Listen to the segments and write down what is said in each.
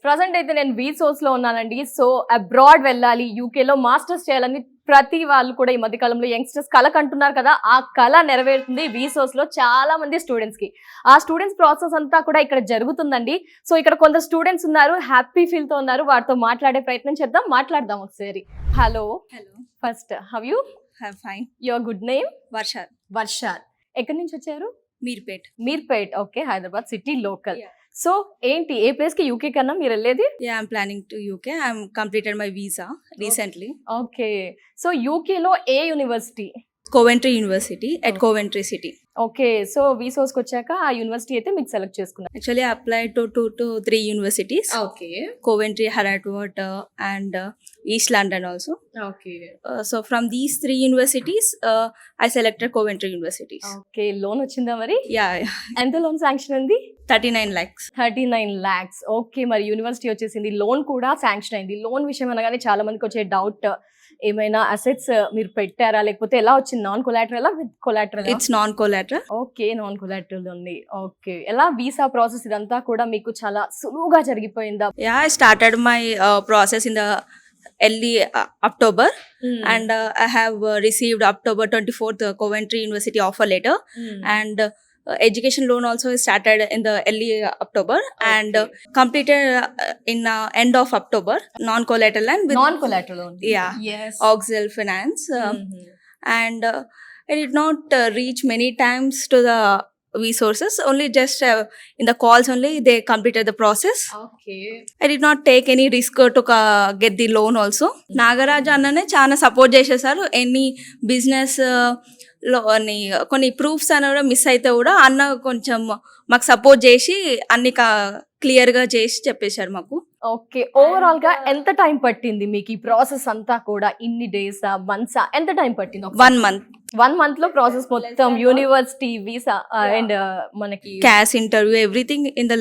Present అయితే నేను వీసోస్ లో ఉన్నానండి. సో అబ్రాడ్ వెళ్ళాలి, యూకేలో మాస్టర్స్ చేయాలని ప్రతి వాళ్ళు కూడా ఈ మధ్య కాలంలో యంగ్స్టర్స్ కల కంటున్నారు కదా. ఆ కళ నెరవేరుతుంది వీసోస్ లో చాలా మంది స్టూడెంట్స్ కి. ఆ స్టూడెంట్స్ ప్రాసెస్ అంతా కూడా ఇక్కడ జరుగుతుందండి. సో ఇక్కడ కొందరు స్టూడెంట్స్ ఉన్నారు, హ్యాపీ ఫీల్ తో ఉన్నారు. వారితో మాట్లాడే ప్రయత్నం చేద్దాం, మాట్లాడదాం ఒకసారి. Hello, Hello, first how you? I'm fine. Your good name? Varsha, వర్షాల్. ఎక్కడి నుంచి వచ్చారు? Meerpet. Meerpet. Okay, Hyderabad city local. Yeah. So ఏంటి, ఏ ప్లేస్ కి యూకే కన్నా మీరు వెళ్ళేది? Yeah, I'm planning to UK. I'm completed my visa recently. Okay, so యూకేలో ఏ university? Coventry University at Okay. Coventry City. Okay, so వీసోస్కి వచ్చాక ఆ యూనివర్సిటీ అయితే మీకు సెలెక్ట్ చేసుకున్నారు. Actually, I applied to 3 universities. Okay Coventry, Harrogate, and East London also. Okay So from these 3 universities, I selected Coventry Universities. Okay, loan వచ్చిందా మరి? Yeah, ఎంత loan sanction ఉంది? 39 lakhs. 39 lakhs. ఓకే, మరి university వచ్చేసింది, loan కూడా sanction అయింది. Loan విషయం అనగానే చాలా మందికి వచ్చే డౌట్, ఏమైనా అసెట్స్ మీరు పెట్టారా, లేకపోతే ఎలా వచ్చింది? Non collateral with collateral? It's non-collateral. Okay, non collateral ఉంది. ఓకే, ఎలా వీసా ప్రాసెస్ ఇదంతా కూడా మీకు చాలా సులువుగా జరిగిపోయిందా? Yeah, I started my process in the early October. And I have received October 24th Coventry University offer letter, and education loan also started in the early October, and completed in end of October, non-collateral and with non collateral ఉంది. yeah, yes. Auxil Finance, and I did not reach many times to the resources, only just in the calls only they completed the process. Okay, I did not take any risk to get the loan also. Nagaraj అన్ననే చాలా support చేసేసారు. Any business లో కొన్ని proofs అనేవి కూడా miss అయితే కూడా అన్న కొంచెం మాకు సపోర్ట్ చేసి అన్ని క్లియర్ గా చేసి చెప్పేశారు మాకు. ఓకే, ఓవరాల్ గా ఎంత టైం పట్టింది మీకు ఈ ప్రాసెస్ అంతా కూడా? ఇన్ని డేస్, మంత్స్, ఎంత టైం పట్టింది? 1 month 1 month లో ప్రాసెస్ మొత్తం, యూనివర్సిటీ, వీసా అండ్ మనకి cash interview, everything in the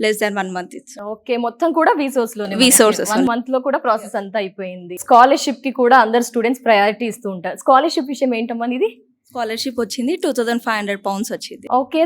less than 1 month. It's okay, మొత్తం కూడా వీసోస్ లోనే. Vsauces 1 month లో కూడా ప్రాసెస్ అంతా అయిపోయింది. స్కాలర్షిప్ కి కూడా అందరు స్టూడెంట్స్ ప్రయారిటీ ఇస్తూ ఉంటారు. స్కాలర్షిప్ విషయం ఏంటమ్మా ఇది? scholarship వచ్చింది, 2500 pounds వచ్చింది. ఓకే,